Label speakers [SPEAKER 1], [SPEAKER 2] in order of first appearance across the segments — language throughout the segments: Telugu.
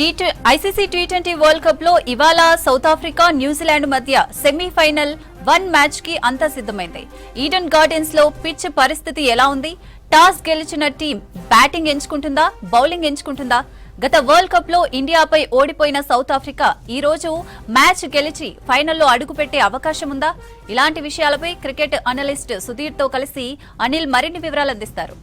[SPEAKER 1] ఐసీసీ టీ20 వరల్డ్ కప్ లో ఇవాళ సౌత్ ఆఫ్రికా న్యూజిలాండ్ మధ్య సెమీఫైనల్ 1 మ్యాచ్ కి అంతా సిద్ధమైంది. ఈడెన్ గార్డెన్స్ లో పిచ్ పరిస్థితి ఎలా ఉంది? టాస్ గెలిచిన టీం బ్యాటింగ్ ఎంచుకుంటుందా, బౌలింగ్ ఎంచుకుంటుందా? గత వరల్డ్ కప్ లో ఇండియాపై ఓడిపోయిన సౌత్ ఆఫ్రికా ఈ రోజు మ్యాచ్ గెలిచి ఫైనల్లో అడుగుపెట్టే అవకాశం ఉందా? ఇలాంటి విషయాలపై క్రికెట్ అనలిస్ట్ సుధీర్ తో కలిసి అనిల్ మరిన్ని వివరాలు అందిస్తారు.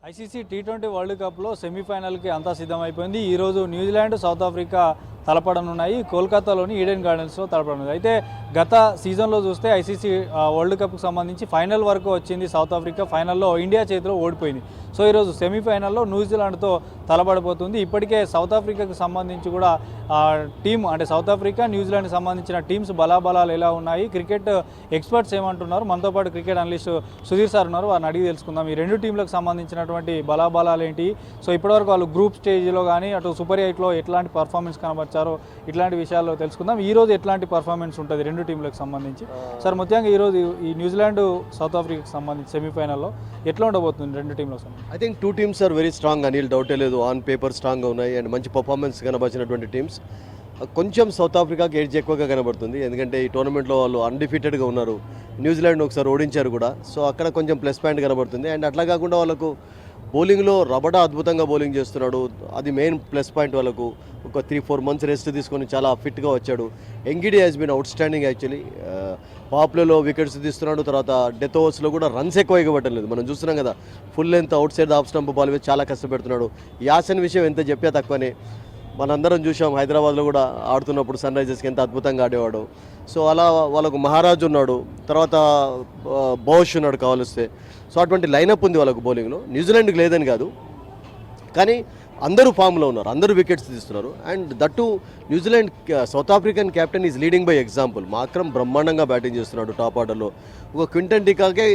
[SPEAKER 2] ఐసీసీ టీ20 వరల్డ్ కప్లో సెమీఫైనల్కి అంతా సిద్ధమైపోయింది. ఈరోజు న్యూజిలాండ్, సౌత్ ఆఫ్రికా తలపడనున్నాయి. కోల్కతాలోని ఈడెన్ గార్డెన్స్లో తలపడనుంది. అయితే గత సీజన్లో చూస్తే ఐసీసీ వరల్డ్ కప్కి సంబంధించి ఫైనల్ వరకు వచ్చింది సౌత్ ఆఫ్రికా. ఫైనల్లో ఇండియా చేతిలో ఓడిపోయింది. సో ఈరోజు సెమీఫైనల్లో న్యూజిలాండ్తో తలపడిపోతుంది. ఇప్పటికే సౌత్ ఆఫ్రికాకి సంబంధించి కూడా టీం అంటే సౌత్ ఆఫ్రికా, న్యూజిలాండ్కి సంబంధించిన టీమ్స్ బలాబలాలు ఎలా ఉన్నాయి, క్రికెట్ ఎక్స్పర్ట్స్ ఏమంటున్నారు, మనతో పాటు క్రికెట్ అనలిస్ట్ సుధీర్ సార్ ఉన్నారు. వారిని అడిగి తెలుసుకుందాం. ఈ రెండు టీంలకు సంబంధించినటువంటి బలాబలాలు ఏంటి, సో ఇప్పటివరకు వాళ్ళు గ్రూప్ స్టేజ్లో కానీ అటు సూపర్ 8లో ఎట్లాంటి పర్ఫార్మెన్స్ కనబర్చారో ఇట్లాంటి విషయాల్లో తెలుసుకుందాం. ఈరోజు ఎట్లాంటి పర్ఫార్మెన్స్ ఉంటుంది రెండు టీంలకు సంబంధించి? సార్ ముఖ్యంగా ఈరోజు ఈ న్యూజిలాండ్, సౌత్ ఆఫ్రికాకి సంబంధించి సెమీఫైనల్లో ఎట్లా ఉండబోతుంది రెండు టీంలకు సంబంధించి?
[SPEAKER 3] I think two teams are very strong, Anil, డౌటే లేదు. ఆన్ పేపర్ స్ట్రాంగ్గా ఉన్నాయి అండ్ మంచి పర్ఫార్మెన్స్ కనబరిచినటువంటి టీమ్స్. కొంచెం సౌత్ ఆఫ్రికాకి ఏడ్జ్ ఎక్కువగా కనబడుతుంది, ఎందుకంటే ఈ టోర్నమెంట్లో వాళ్ళు అన్డిఫీటెడ్గా ఉన్నారు. న్యూజిలాండ్ ఒకసారి ఓడించారు కూడా, సో అక్కడ కొంచెం ప్లస్ పాయింట్ కనబడుతుంది. అండ్ అట్లా కాకుండా వాళ్ళకు బౌలింగ్లో రబడా అద్భుతంగా బౌలింగ్ చేస్తున్నాడు, అది మెయిన్ ప్లస్ పాయింట్. వాళ్ళకు ఒక 3-4 మంత్స్ రెస్ట్ తీసుకొని చాలా ఫిట్గా వచ్చాడు. Ngidi has been outstanding actually. పాపులలో వికెట్స్ తీస్తున్నాడు, తర్వాత డెత్ ఓవర్స్లో కూడా రన్స్ ఎక్కువ ఇవ్వటం లేదు. మనం చూస్తున్నాం కదా, full length out side off stump ball వేసి చాలా కష్టపెడుతున్నాడు. యాసన్ విషయం ఎంత చెప్పా తక్కువనే. మనందరం చూసాం హైదరాబాద్లో కూడా ఆడుతున్నప్పుడు సన్ రైజర్స్కి ఎంత అద్భుతంగా ఆడేవాడు. సో అలా వాళ్ళకు మహారాజ్ ఉన్నాడు, తర్వాత బౌష్ ఉన్నాడు కావాలిస్తే. సో అటువంటి లైనప్ ఉంది వాళ్ళకు బౌలింగ్లో. న్యూజిలాండ్కి లేదని కాదు, కానీ అందరూ ఫామ్లో ఉన్నారు, అందరూ వికెట్స్ తీస్తున్నారు. And that New Zealand south African captain is leading by example. Markram బ్రహ్మాండంగా బ్యాటింగ్ చేస్తున్నాడు టాప్ ఆర్డర్లో. ఒక క్వింటన్ డికాకే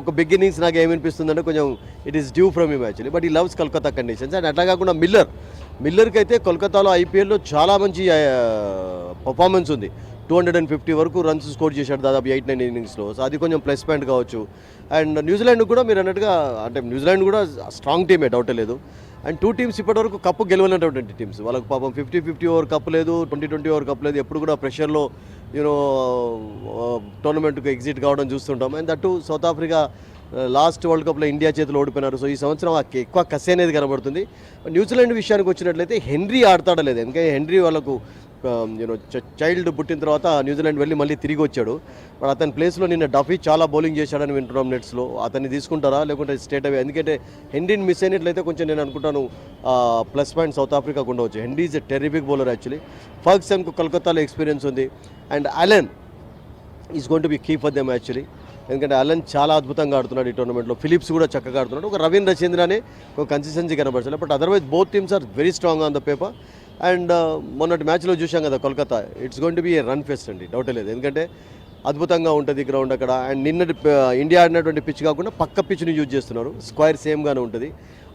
[SPEAKER 3] ఒక బిగినింగ్స్ నాకు ఏమనిపిస్తుందంటే కొంచెం it is due from him actually, but ఈ లవ్స్ కోల్కతా కండిషన్స్. అండ్ అట్లా కాకుండా మిల్లర్కి అయితే కోల్కతాలో ఐపీఎల్లో చాలా మంచి పర్ఫార్మెన్స్ ఉంది. 250 వరకు రన్స్ స్కోర్ చేశాడు దాదాపు 8-9 ఇన్నింగ్స్లో. సో అది కొంచెం ప్లస్ పాయింట్ కావచ్చు. అండ్ న్యూజిలాండ్ కూడా మీరు అన్నట్టుగా, అంటే న్యూజిలాండ్ కూడా స్ట్రాంగ్ టీమే, డౌటే లేదు. అండ్ టూ టీమ్స్ ఇప్పటివరకు కప్పు గెలవనటువంటి టీమ్స్. వాళ్ళకు పాపం 50-50 ఓవర్ కప్పు లేదు, 20-20 ఓవర్ కప్పు లేదు. ఎప్పుడు కూడా ప్రెషర్లో టోర్నమెంట్కి ఎగ్జిట్ కావడం చూస్తుంటాం. And that south Africa last world కప్లో ఇండియా చేతిలో ఓడిపోయినారు. సో ఈ సంవత్సరం ఎక్కువ కసి అనేది కనబడుతుంది. న్యూజిలాండ్ విషయానికి వచ్చినట్లయితే హెన్రీ ఆడతాడలేదు, ఎందుకంటే హెన్రీ వాళ్ళకు చైల్డ్ పుట్టిన తర్వాత న్యూజిలాండ్ వెళ్ళి మళ్ళీ తిరిగి వచ్చాడు. బట్ అతని ప్లేస్లో నిన్న డఫీ చాలా బౌలింగ్ చేశాడని వింటున్నాం నెట్స్లో. అతన్ని తీసుకుంటారా లేకుంటే స్టేట్ అవే? ఎందుకంటే హెన్రీని మిస్ అయినట్లయితే కొంచెం నేను అనుకుంటాను ప్లస్ పాయింట్ సౌత్ ఆఫ్రికాకు ఉండవచ్చు. Henry is a terrific bowler actually. ఫర్గ్సన్కు కోల్కతాలో ఎక్స్పీరియన్స్ ఉంది. And Allen is going to be key for them actually, ఎందుకంటే అలెన్ చాలా అద్భుతంగా ఆడుతున్నాడు ఈ టోర్నమెంట్లో. ఫిలిప్స్ కూడా చక్కగా ఆడుతున్నాడు. ఒక రవీంద్ర చంద్రనే ఒక కన్సిస్టెన్సీ కనబడలేదు. But otherwise both teams are very strong on the paper. And మొన్నటి మ్యాచ్లో చూసాం కదా Kolkata, it's going to be a run fest అండి, డౌటే లేదు. ఎందుకంటే అద్భుతంగా ఉంటుంది గ్రౌండ్ అక్కడ. అండ్ నిన్నటి ఇండియా ఆడినటువంటి పిచ్ కాకుండా పక్క పిచ్ని యూజ్ చేస్తున్నారు. స్క్వేర్ సేమ్గానే ఉంటుంది,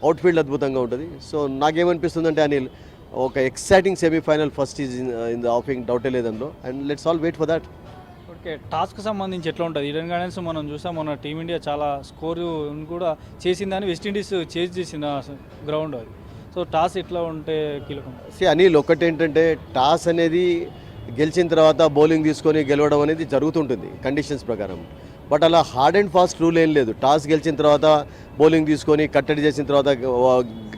[SPEAKER 3] అవుట్ఫీల్డ్ అద్భుతంగా ఉంటుంది. సో నాకేమనిపిస్తుందంటే అనిల్, ఒక exciting semifinal first is in the offing, డౌటే లేదు అందులో. And let's all wait for that.
[SPEAKER 2] Okay, toss సంబంధించి ఎట్లా ఉంటుంది? ఈడెన్ గార్డెన్స్ మనం చూసాం, మన టీమిండియా చాలా స్కోరు కూడా చేసిందని వెస్టిండీస్ చేజ్ చేసిన గ్రౌండ్ అది. సో టాస్ ఎట్లా ఉంటే కీలకం?
[SPEAKER 3] అనిల్, ఒకటేంటంటే టాస్ అనేది గెలిచిన తర్వాత బౌలింగ్ తీసుకొని గెలవడం అనేది జరుగుతుంటుంది కండిషన్స్ ప్రకారం. బట్ అలా హార్డ్ అండ్ ఫాస్ట్ రూల్ ఏం లేదు. టాస్ గెలిచిన తర్వాత బౌలింగ్ తీసుకొని కట్టడి చేసిన తర్వాత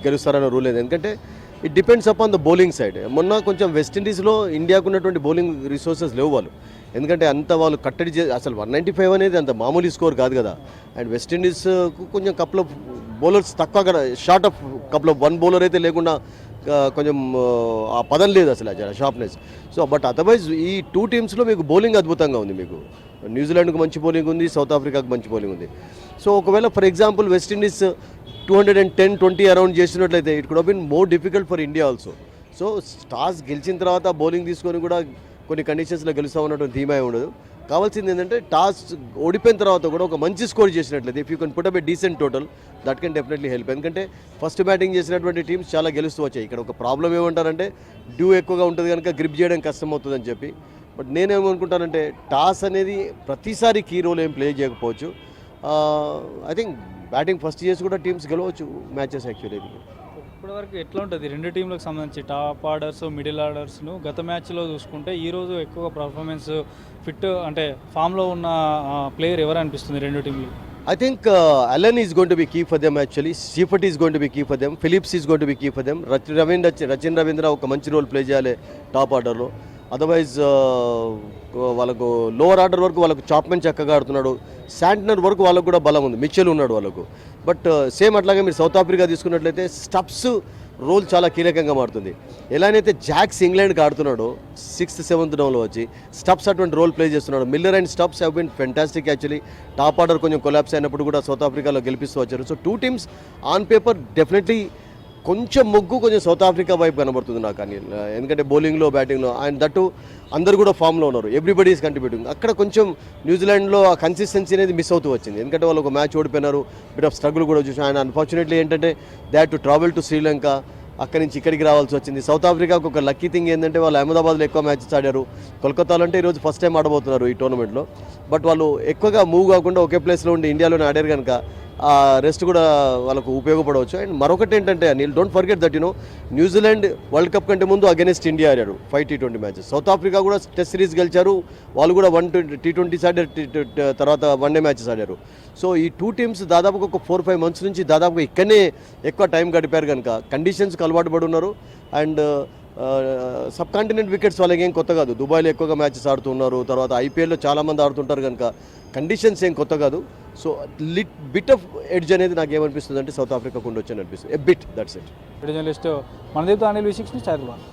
[SPEAKER 3] గెలుస్తారన్న రూల్ లేదు. ఎందుకంటే it depends upon the bowling side. మొన్న కొంచెం వెస్టిండీస్లో ఇండియాకు ఉన్నటువంటి బౌలింగ్ రిసోర్సెస్ లేవు వాళ్ళు, ఎందుకంటే అంత వాళ్ళు కట్టడి అసలు 195 అనేది అంత మామూలు స్కోర్ కాదు కదా. అండ్ వెస్టిండీస్కు కొంచెం కప్లో బౌలర్స్ తక్కువ కదా, షార్ట్ ఆఫ్ కప్లో 1 బౌలర్ అయితే లేకుండా కొంచెం ఆ పదం లేదు అసలు షార్ప్నెస్. సో బట్ అదర్వైజ్ ఈ టూ టీమ్స్లో మీకు బౌలింగ్ అద్భుతంగా ఉంది. మీకు న్యూజిలాండ్కి మంచి బౌలింగ్ ఉంది, సౌత్ ఆఫ్రికాకి మంచి బౌలింగ్ ఉంది. సో ఒకవేళ ఫర్ ఎగ్జాంపుల్ వెస్టిండీస్ 210-20 అరౌండ్ చేసినట్లయితే it could have been more difficult for India also. So toss గెలిచిన తర్వాత బౌలింగ్ తీసుకొని కూడా కొన్ని కండిషన్స్లో గెలుస్తామన్నటువంటి ధీమా ఉండదు. కావాల్సింది ఏంటంటే టాస్ ఓడిపోయిన తర్వాత కూడా ఒక మంచి స్కోర్ చేసినట్లయితే, if you can put up a decent total, that can definitely help. ఎందుకంటే ఫస్ట్ బ్యాటింగ్ చేసినటువంటి టీమ్స్ చాలా గెలుస్తూ వచ్చాయి. ఇక్కడ ఒక ప్రాబ్లం ఏమంటారంటే డ్యూ ఎక్కువగా ఉంటుంది కనుక గ్రిప్ చేయడం కష్టం అవుతుందని చెప్పి. బట్ నేనేమనుకుంటానంటే టాస్ అనేది ప్రతిసారి కీ రోల్ ఏం ప్లే చేయకపోవచ్చు. ఐ థింక్ బ్యాటింగ్ ఫస్ట్ చేసి కూడా టీమ్స్ గెలవచ్చు మ్యాచెస్ యాక్చువల్లీ.
[SPEAKER 2] ఇప్పటివరకు ఎట్లా ఉంటుంది రెండు టీంలకు సంబంధించి టాప్ ఆర్డర్స్ మిడిల్ ఆర్డర్స్ను గత మ్యాచ్లో చూసుకుంటే ఈరోజు ఎక్కువ పర్ఫార్మెన్స్ ఫిట్ అంటే ఫామ్లో ఉన్న ప్లేయర్ ఎవరు అనిపిస్తుంది రెండు టీంలు?
[SPEAKER 3] I think Allen is going to be key for them actually. Seifert is going to be key for them. Phillips is going to be key for them. Rachin Ravindra ఒక మంచి రోల్ ప్లే చేయాలి టాప్ ఆర్డర్లో. అదర్వైజ్ వాళ్ళకు లోవర్ ఆర్డర్ వరకు వాళ్ళకు చాప్మెన్ చక్కగా ఆడుతున్నాడు. శాంట్నర్ వరకు వాళ్ళకు కూడా బలం ఉంది. మిచెల్ ఉన్నాడు వాళ్ళకు. బట్ సేమ్ అట్లాగే మీరు సౌత్ ఆఫ్రికా తీసుకున్నట్లయితే స్టబ్స్ రోల్ చాలా కీలకంగా మారుతుంది. ఎలానైతే జాక్స్ ఇంగ్లాండ్కి ఆడుతున్నాడో 6th 7th డౌన్లో వచ్చి స్టబ్స్ అటువంటి రోల్ ప్లే చేస్తున్నాడు. Miller and Stubbs have been fantastic actually. Top order కొంచెం కొలాప్స్ అయినప్పుడు కూడా సౌత్ ఆఫ్రికాలో గెలిపిస్తూ వచ్చారు. So 2 teams on paper definitely కొంచెం మొగ్గు కొంచెం సౌత్ ఆఫ్రికా వైపు కనబడుతుంది నాకు అనిల్. ఎందుకంటే బౌలింగ్లో బ్యాటింగ్లో అండ్ దట్టు అందరూ కూడా ఫామ్లో ఉన్నారు. Everybody is contributing. అక్కడ కొంచెం న్యూజిలాండ్లో ఆ కన్సిస్టెన్సీ అనేది మిస్ అవుతూ వచ్చింది. ఎందుకంటే వాళ్ళు ఒక మ్యాచ్ ఓడిపోయినారు. బిట్ ఆఫ్ స్ట్రగుల్ కూడా చూసాం. అండ్ అన్ఫార్చునేట్లీ ఏంటంటే they had to travel to Sri Lanka. అక్కడి నుంచి ఇక్కడికి రావాల్సి వచ్చింది. సౌత్ ఆఫ్రికాకు ఒక లక్కీ థింగ్ ఏంటంటే వాళ్ళు అహ్మదాబాద్లో ఎక్కువ మ్యాచెస్ ఆడారు. కోల్కతాలో అంటే ఈరోజు ఫస్ట్ టైం ఆడబోతున్నారు ఈ టోర్నమెంట్లో. బట్ వాళ్ళు ఎక్కువగా మూవ్ కాకుండా ఒకే ప్లేస్లో ఉండి ఇండియాలోనే ఆడారు కనుక ఆ రెస్ట్ కూడా వాళ్ళకు ఉపయోగపడవచ్చు. అండ్ మరొకటి ఏంటంటే Anil don't forget that New Zealand world cup కంటే ముందు అగెనిస్ట్ ఇండియా ఆడారు 5 T20 మ్యాచెస్. సౌత్ ఆఫ్రికా కూడా టెస్ట్ సిరీస్ గెలిచారు. వాళ్ళు కూడా 1 T20s ఆడారు, తర్వాత 1 డే మ్యాచెస్ ఆడారు. సో ఈ 2 టీమ్స్ దాదాపుగా ఒక 4-5 months నుంచి దాదాపుగా ఇక్కడనే ఎక్కువ టైం గడిపారు కనుక కండిషన్స్కి అలవాటు పడి ఉన్నారు. అండ్ సబ్ కాంటినెంట్ వికెట్స్ వాళ్ళకి ఏం కొత్త కాదు. దుబాయ్లో ఎక్కువగా మ్యాచెస్ ఆడుతున్నారు. తర్వాత ఐపీఎల్లో చాలామంది ఆడుతుంటారు కనుక కండిషన్స్ ఏం కొత్త కాదు. సో బిట్ ఆఫ్ ఎడ్జ్ అనేది నాకు ఏమనిపిస్తుంది అంటే సౌత్ ఆఫ్రికాకు ఉండొచ్చు అని అనిపిస్తుంది. Bit that's it.
[SPEAKER 2] Journalist Mandeep Anil V6 నుంచి హైదరాబాద్.